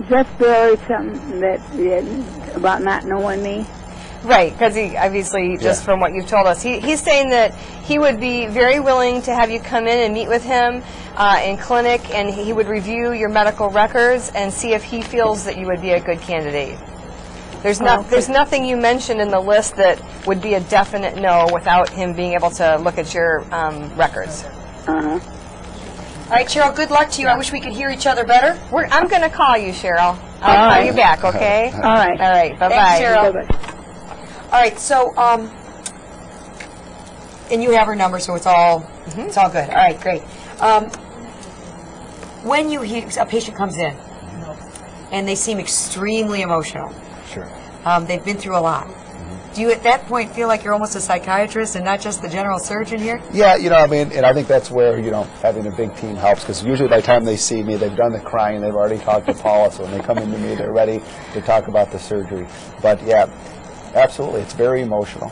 Just barely something about not knowing me. Right, because he obviously, just from what you've told us, he's saying that he would be very willing to have you come in and meet with him in clinic, and he would review your medical records and see if he feels that you would be a good candidate. There's nothing you mentioned in the list that would be a definite no without him being able to look at your records. Uh-huh. All right, Cheryl, good luck to you. I wish we could hear each other better. I'm going to call you, Cheryl. I'll call you back, okay? All right. All right, bye-bye. Thanks, Cheryl. Bye-bye. All right, so, and you have her number, so it's all it's all good. All right, great. When a patient comes in and they seem extremely emotional, Sure. they've been through a lot. Do you at that point feel like you're almost a psychiatrist and not just the general surgeon here? Yeah, and I think that's where, having a big team helps, because usually by the time they see me, they've done the crying, they've already talked to Paula, so when they come into me, they're ready to talk about the surgery. But yeah, absolutely, it's very emotional.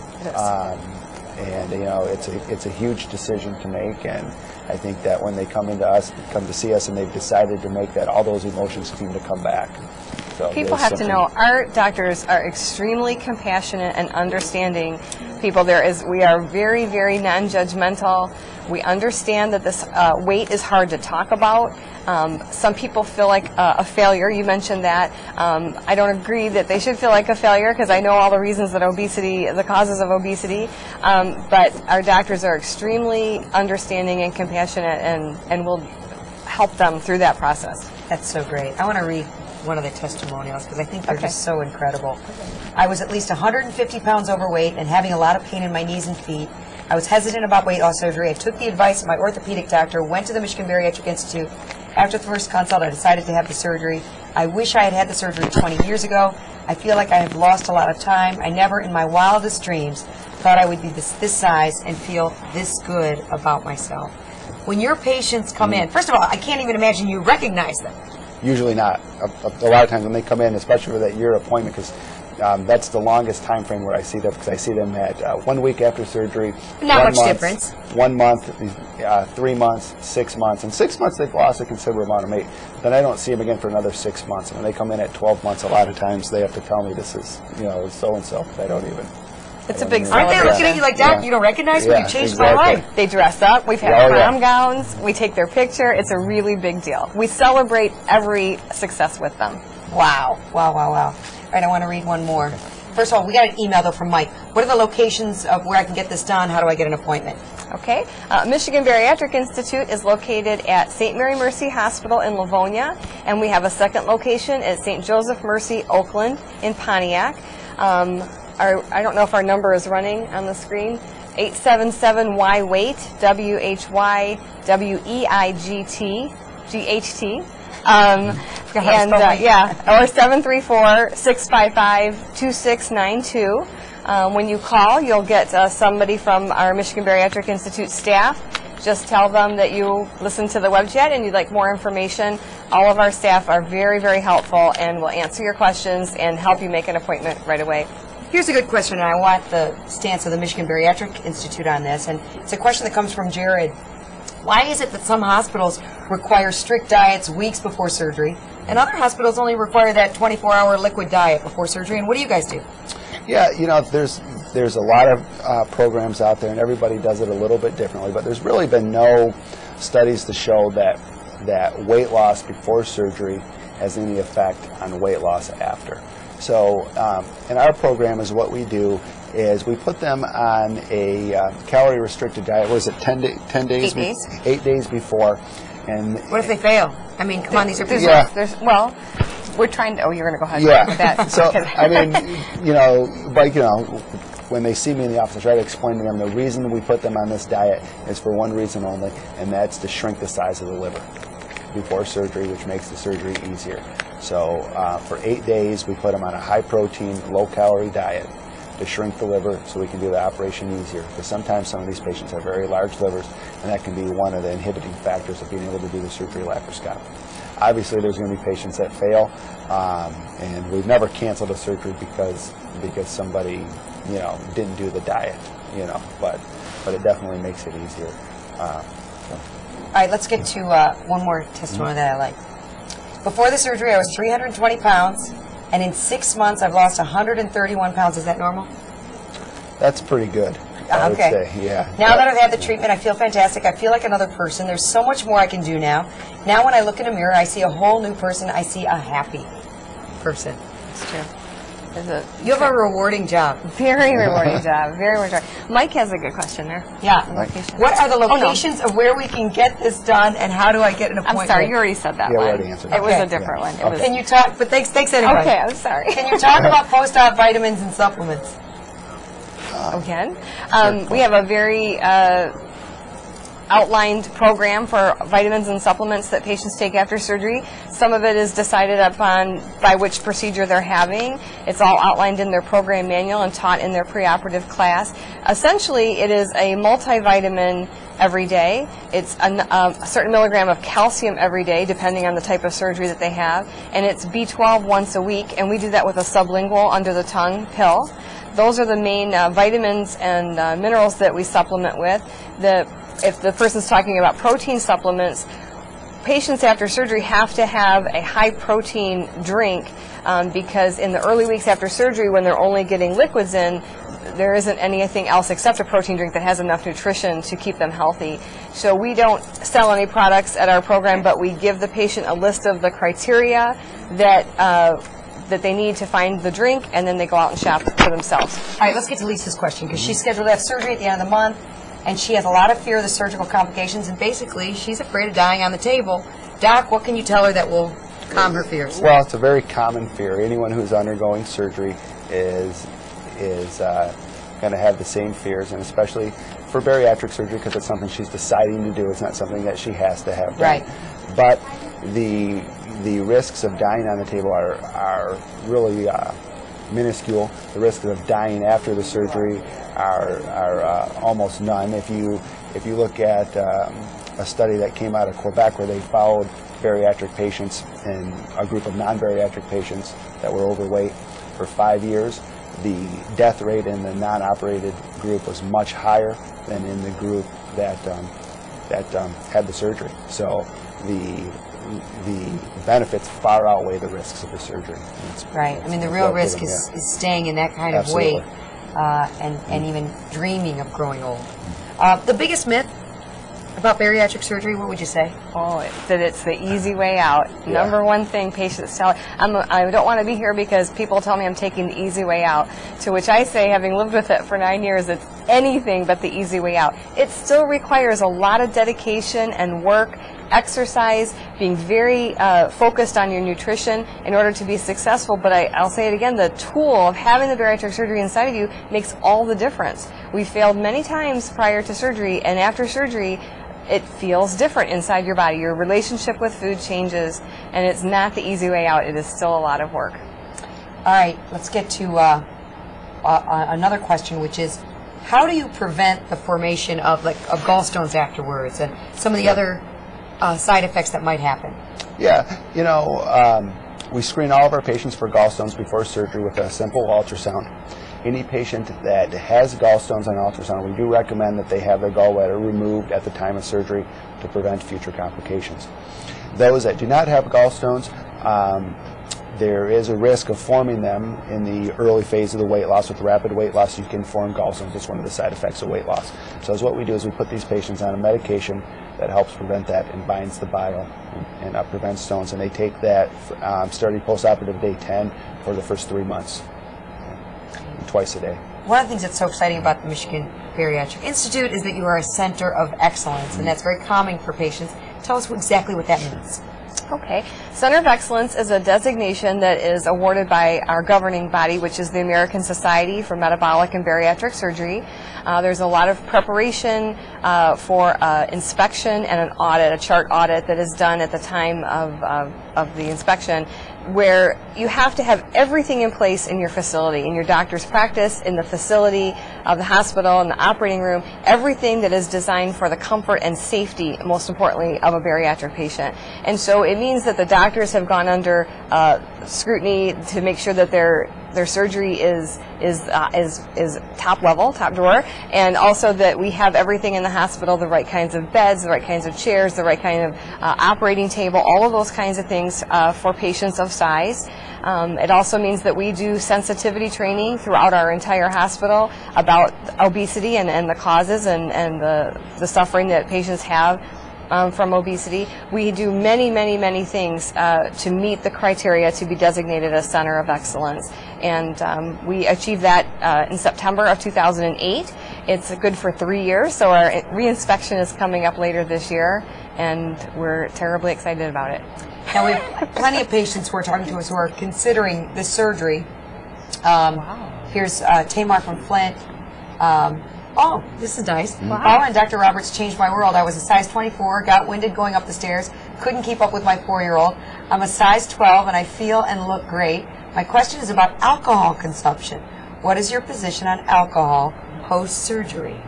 And it's a huge decision to make, and I think that when they come to see us and they've decided to make that, all those emotions seem to come back. So people have to know our doctors are extremely compassionate and understanding people. We are very, very non-judgmental. We understand that this weight is hard to talk about. Some people feel like a failure. You mentioned that. I don't agree that they should feel like a failure because I know all the reasons that the causes of obesity. But our doctors are extremely understanding and compassionate and will help them through that process. That's so great. I want to read one of the testimonials because I think they're just so incredible. I was at least 150 pounds overweight and having a lot of pain in my knees and feet. I was hesitant about weight loss surgery. I took the advice of my orthopedic doctor, went to the Michigan Bariatric Institute. After the first consult, I decided to have the surgery. I wish I had had the surgery 20 years ago. I feel like I have lost a lot of time. I never in my wildest dreams thought I would be this size and feel this good about myself. When your patients come in, first of all, I can't even imagine you recognize them. Usually not. A lot of times when they come in, especially for that year appointment, because that's the longest time frame where I see them, because I see them at 1 week after surgery. Not much difference. 1 month, 3 months, 6 months. In 6 months, they've lost a considerable amount of weight. Then I don't see them again for another 6 months. And when they come in at 12 months, a lot of times they have to tell me this is, so-and-so. I don't even. It's a big Aren't they looking at you like that? Yeah. You don't recognize me? Yeah, You changed exactly. my life. They dress up. We've had prom gowns. We take their picture. It's a really big deal. We celebrate every success with them. Wow. Wow, wow, wow. All right, I want to read one more. First of all, we got an email, though, from Mike. What are the locations of where I can get this done? How do I get an appointment? Okay. Michigan Bariatric Institute is located at St. Mary Mercy Hospital in Livonia, and we have a second location at St. Joseph Mercy Oakland in Pontiac. I don't know if our number is running on the screen. 877-Y-WAIT, WHYWEIGT. Or 734-655-2692. When you call, you'll get somebody from our Michigan Bariatric Institute staff. Just tell them that you listened to the web chat and you'd like more information. All of our staff are very, very helpful and will answer your questions and help you make an appointment right away. Here's a good question, and I want the stance of the Michigan Bariatric Institute on this, and it's a question that comes from Jared. Why is it that some hospitals require strict diets weeks before surgery, and other hospitals only require that 24-hour liquid diet before surgery, and what do you guys do? Yeah, there's a lot of programs out there, and everybody does it a little bit differently, but there's really been no studies to show that weight loss before surgery has any effect on weight loss after. So in our program is what we do is we put them on a calorie-restricted diet. What is it, 10 days? 8 days. 8 days before. And what if they fail? I mean, come on, these are people. Well, we're trying to. Oh, you're going to go ahead with that. So, I mean, when they see me in the office, I try to explain to them the reason we put them on this diet is for one reason only, and that's to shrink the size of the liver before surgery, which makes the surgery easier. So for 8 days, we put them on a high-protein, low-calorie diet to shrink the liver so we can do the operation easier. Because sometimes some of these patients have very large livers, and that can be one of the inhibiting factors of being able to do the surgery laparoscopic. Obviously, there's going to be patients that fail, and we've never canceled a surgery because somebody didn't do the diet, but it definitely makes it easier. All right, let's get to one more testimony that I like. Before the surgery, I was 320 pounds, and in 6 months, I've lost 131 pounds. Is that normal? That's pretty good, I would say, yeah. Now that I've had the treatment, I feel fantastic. I feel like another person. There's so much more I can do now. Now when I look in a mirror, I see a whole new person. I see a happy person. It's true. You have a rewarding job. Very rewarding job. Very rewarding job. Mike has a good question there. Yeah. What are the locations of where we can get this done, and how do I get an appointment? I'm sorry, you already said that one. We already answered that. It was a different one. Okay. Can you talk? But thanks anyway. Okay, I'm sorry. Can you talk about post-op vitamins and supplements? Again, we have a very outlined program for vitamins and supplements that patients take after surgery. Some of it is decided upon by which procedure they're having. It's all outlined in their program manual and taught in their preoperative class. Essentially, it is a multivitamin every day. It's a certain milligram of calcium every day, depending on the type of surgery that they have. And it's B12 once a week, and we do that with a sublingual under-the-tongue pill. Those are the main vitamins and minerals that we supplement with. If the person's talking about protein supplements, patients after surgery have to have a high-protein drink because in the early weeks after surgery, when they're only getting liquids in, there isn't anything else except a protein drink that has enough nutrition to keep them healthy. So we don't sell any products at our program, but we give the patient a list of the criteria that that they need to find the drink, and then they go out and shop for themselves. All right, let's get to Lisa's question, because she's scheduled to have surgery at the end of the month, and she has a lot of fear of the surgical complications, and basically she's afraid of dying on the table. Doc, what can you tell her that will calm her fears? Well, it's a very common fear. Anyone who's undergoing surgery is going to have the same fears, and especially for bariatric surgery, because it's something she's deciding to do. It's not something that she has to have done. Right. But the risks of dying on the table are really minuscule. The risks of dying after the surgery are almost none. If you look at a study that came out of Quebec where they followed bariatric patients and a group of non-bariatric patients that were overweight for 5 years, the death rate in the non-operated group was much higher than in the group that had the surgery. So the benefits far outweigh the risks of the surgery. Right. I mean, the real risk is staying in that kind of Absolutely. weight and even dreaming of growing old. The biggest myth about bariatric surgery, what would you say? Oh, that it's the easy way out. Yeah. Number one thing patients tell, I don't want to be here because people tell me I'm taking the easy way out, to which I say, having lived with it for 9 years, it's anything but the easy way out. It still requires a lot of dedication and work, exercise, being very focused on your nutrition in order to be successful. But I'll say it again, the tool of having the bariatric surgery inside of you makes all the difference. We failed many times prior to surgery, and after surgery, it feels different inside your body. Your relationship with food changes, and it's not the easy way out. It is still a lot of work. All right, let's get to another question, which is, how do you prevent the formation of gallstones afterwards and some of the other side effects that might happen? Yeah, you know, we screen all of our patients for gallstones before surgery with a simple ultrasound. Any patient that has gallstones on ultrasound, we do recommend that they have their gallbladder removed at the time of surgery to prevent future complications. Those that do not have gallstones, there is a risk of forming them in the early phase of the weight loss. With rapid weight loss, you can form gallstones. It's one of the side effects of weight loss. So what we do is we put these patients on a medication that helps prevent that and binds the bile and prevents stones. And they take that starting post-operative day 10 for the first 3 months, twice a day. One of the things that's so exciting about the Michigan Bariatric Institute is that you are a center of excellence, and that's very calming for patients. Tell us exactly what that means. Okay. Center of Excellence is a designation that is awarded by our governing body, which is the American Society for Metabolic and Bariatric Surgery. There's a lot of preparation for inspection and an audit, a chart audit that is done at the time of the inspection, where you have to have everything in place in your facility, in your doctor's practice, in the facility of the hospital, in the operating room, everything that is designed for the comfort and safety, most importantly, of a bariatric patient. And so it means that the doctors have gone under scrutiny to make sure that their surgery is top level, top drawer, and also that we have everything in the hospital, the right kinds of beds, the right kinds of chairs, the right kind of operating table, all of those kinds of things for patients of size. It also means that we do sensitivity training throughout our entire hospital about obesity and the causes and the suffering that patients have from obesity. We do many things to meet the criteria to be designated a Center of Excellence. And we achieved that in September of 2008. It's good for 3 years, so our reinspection is coming up later this year, and we're terribly excited about it. Now, we have plenty of patients who are talking to us who are considering this surgery. Wow. Here's Tamar from Flint. Oh, this is nice. Wow. Paula and Dr. Roberts changed my world. I was a size 24, got winded going up the stairs, couldn't keep up with my 4-year-old. I'm a size 12, and I feel and look great. My question is about alcohol consumption. What is your position on alcohol post-surgery?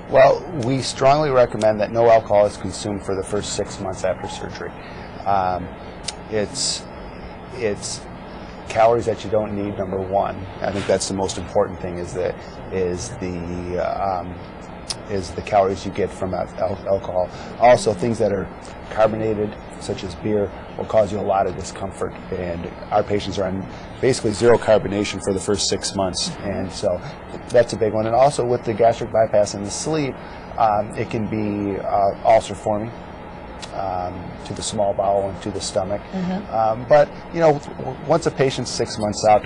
Well, we strongly recommend that no alcohol is consumed for the first 6 months after surgery. It's calories that you don't need, number one. I think that's the most important thing, is the is the calories you get from alcohol. Also, things that are carbonated, such as beer, will cause you a lot of discomfort, and our patients are on basically zero carbonation for the first 6 months, and so that's a big one. And also with the gastric bypass and the sleeve, it can be ulcer forming to the small bowel and to the stomach. But you know, once a patient's 6 months out,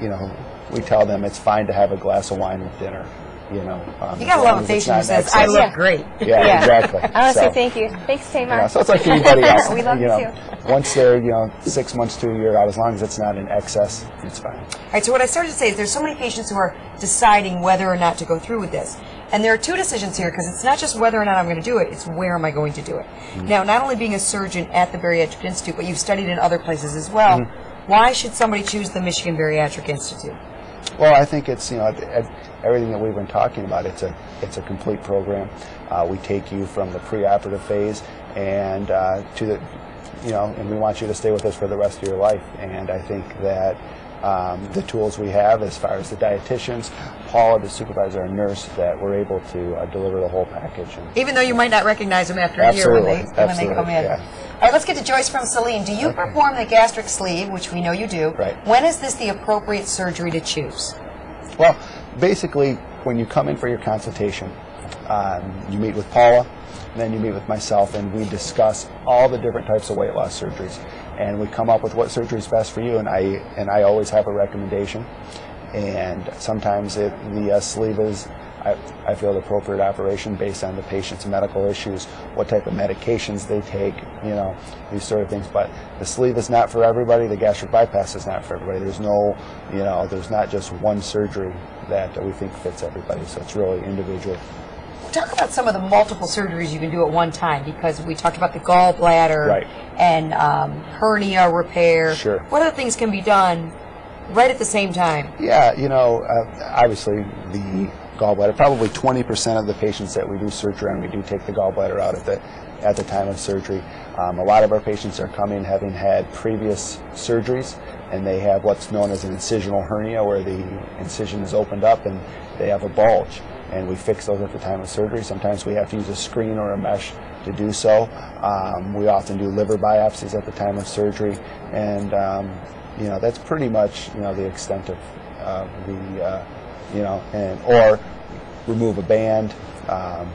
you know, we tell them it's fine to have a glass of wine with dinner. You know, you gotta love a patient who says, "I look great." Yeah, exactly. I want to say thank you. Thanks, Tamar. Yeah, so it's like anybody else. We love you too. Once they're 6 months to a year out, as long as it's not in excess, it's fine. All right. So what I started to say is there's so many patients who are deciding whether or not to go through with this, and there are two decisions here because it's not just whether or not I'm going to do it; it's where am I going to do it. Now, not only being a surgeon at the Bariatric Institute, but you've studied in other places as well. Why should somebody choose the Michigan Bariatric Institute? Well, I think it's everything that we've been talking about. It's a complete program. We take you from the preoperative phase and to the and we want you to stay with us for the rest of your life. And I think that the tools we have, as far as the dietitians, Paula, the supervisor, and nurse, that we're able to deliver the whole package. Even though you might not recognize them after a year when they come in. Yeah. All right, let's get to Joyce from Saline. Do you perform the gastric sleeve, which we know you do? Right. When is this the appropriate surgery to choose? Well, basically, when you come in for your consultation, you meet with Paula, and then you meet with myself, and we discuss all the different types of weight loss surgeries, and we come up with what surgery is best for you. And I always have a recommendation, and sometimes the sleeve is, I feel, the appropriate operation based on the patient's medical issues, what type of medications they take, these sort of things. But the sleeve is not for everybody. The gastric bypass is not for everybody. There's no, there's not just one surgery that we think fits everybody. So it's really individual. Talk about some of the multiple surgeries you can do at one time, because we talked about the gallbladder and hernia repair. Sure. What other things can be done right at the same time? Yeah, obviously the gallbladder, probably 20% of the patients that we do surgery on, we do take the gallbladder out at the time of surgery. A lot of our patients are coming having had previous surgeries, and they have what's known as an incisional hernia, where the incision is opened up and they have a bulge, and we fix those at the time of surgery. Sometimes we have to use a screen or a mesh to do so. We often do liver biopsies at the time of surgery, and that's pretty much the extent of the or remove a band,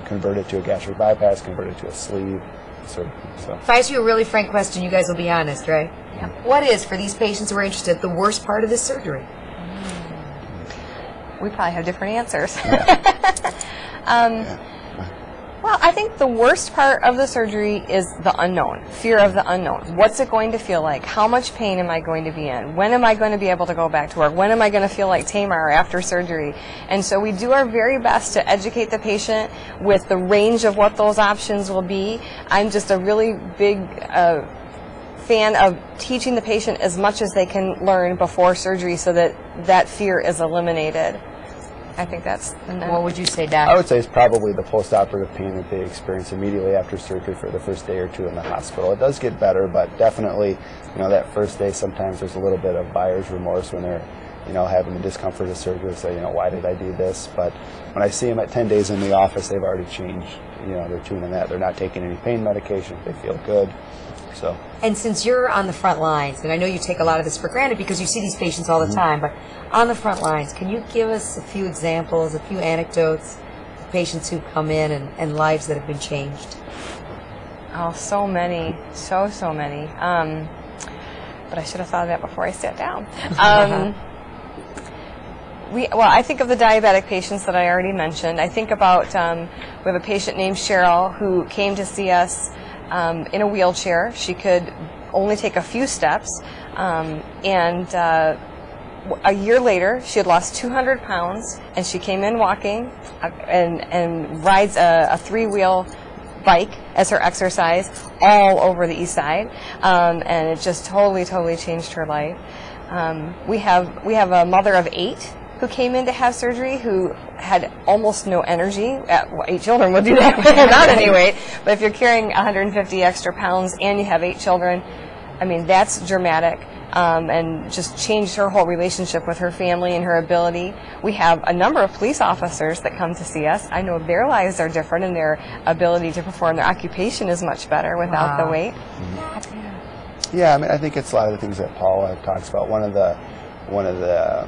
convert it to a gastric bypass, convert it to a sleeve. So. If I ask you a really frank question, you guys will be honest, right? Yeah. What is, for these patients who are interested, the worst part of this surgery? We probably have different answers. Well, I think the worst part of the surgery is the unknown, fear of the unknown. What's it going to feel like? How much pain am I going to be in? When am I going to be able to go back to work? When am I going to feel like Tamar after surgery? And so we do our very best to educate the patient with the range of what those options will be. I'm just a really big fan of teaching the patient as much as they can learn before surgery so that that fear is eliminated. I think that's... What would you say, Doc? I would say it's probably the post-operative pain that they experience immediately after surgery for the first day or two in the hospital. It does get better, but definitely, that first day, sometimes there's a little bit of buyer's remorse when they're, having the discomfort of surgery. So, why did I do this? But when I see them at 10 days in the office, they've already changed, their tune on that. They're not taking any pain medication. They feel good. So. And since you're on the front lines, and I know you take a lot of this for granted because you see these patients all the time, but on the front lines, can you give us a few examples, a few anecdotes of patients who come in and lives that have been changed? Oh, so many. So many. But I should have thought of that before I sat down. I think of the diabetic patients that I already mentioned. I think about, we have a patient named Cheryl who came to see us in a wheelchair. She could only take a few steps, and a year later she had lost 200 pounds, and she came in walking and rides a three-wheel bike as her exercise all over the east side, and it just totally changed her life. We have a mother of 8 who came in to have surgery who had almost no energy. 8 children would do that without any weight. But if you're carrying 150 extra pounds and you have 8 children, I mean, that's dramatic. and just changed her whole relationship with her family and her ability. We have a number of police officers that come to see us. I know their lives are different and their ability to perform their occupation is much better without the weight. Yeah, I mean, I think it's a lot of the things that Paula talks about. One of the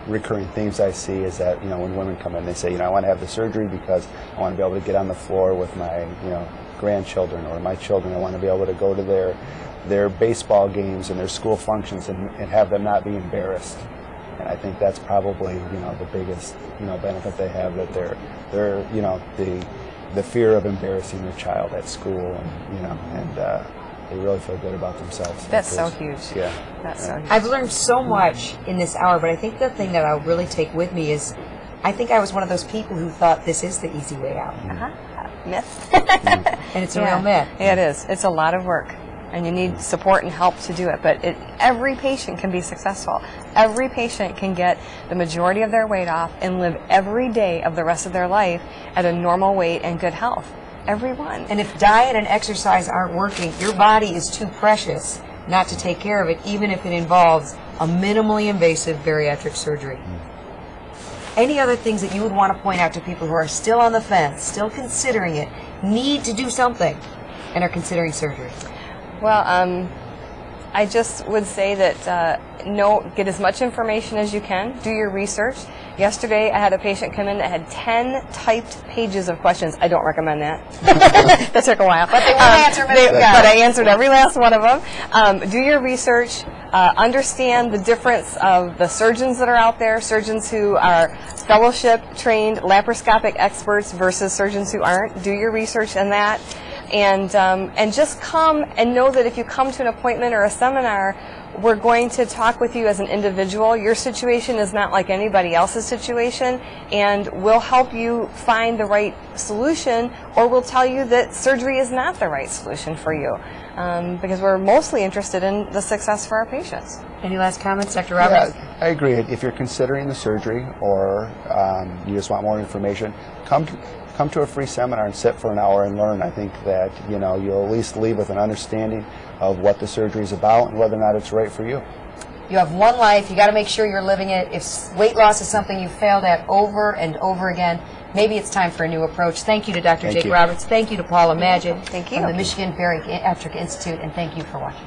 recurring themes I see is that, you know, when women come in, they say, you know, I want to have the surgery because I want to be able to get on the floor with my, you know, grandchildren or my children. I want to be able to go to their baseball games and their school functions and have them not be embarrassed. And I think that's probably, you know, the biggest, you know, benefit they have, that they're you know, the fear of embarrassing their child at school, and, you know, and they really feel good about themselves. That's so huge. Yeah. That's so huge. I've learned so much in this hour, but I think the thing that I'll really take with me is, I think I was one of those people who thought this is the easy way out. Myth. And it's a real myth. Yeah, it is. It's a lot of work, and you need support and help to do it. But every patient can be successful. Every patient can get the majority of their weight off and live every day of the rest of their life at a normal weight and good health. Everyone. And if diet and exercise aren't working, your body is too precious not to take care of it, even if it involves a minimally invasive bariatric surgery. Any other things that you would want to point out to people who are still on the fence, still considering it, need to do something, and are considering surgery? Well, I just would say that get as much information as you can. Do your research. Yesterday, I had a patient come in that had 10 typed pages of questions. I don't recommend that. That took a while. But they won't answer them. But I answered every last one of them. Do your research. Understand the difference of the surgeons that are out there, surgeons who are fellowship-trained laparoscopic experts versus surgeons who aren't. Do your research on that. And just come and know that if you come to an appointment or a seminar, we're going to talk with you as an individual. Your situation is not like anybody else's situation, and we'll help you find the right solution, or we'll tell you that surgery is not the right solution for you, because we're mostly interested in the success for our patients. Any last comments, Dr. Roberts? Yeah, I agree. If you're considering the surgery, or you just want more information, come to a free seminar and sit for an hour and learn. I think that, you know, you'll at least leave with an understanding of what the surgery is about and whether or not it's right for you. You have one life. You got to make sure you're living it. If weight loss is something you failed at over and over again, maybe it's time for a new approach. Thank you to Dr. Jake Roberts. Thank you to Paula Magid Thank you. from the Michigan Bariatric Institute, and thank you for watching.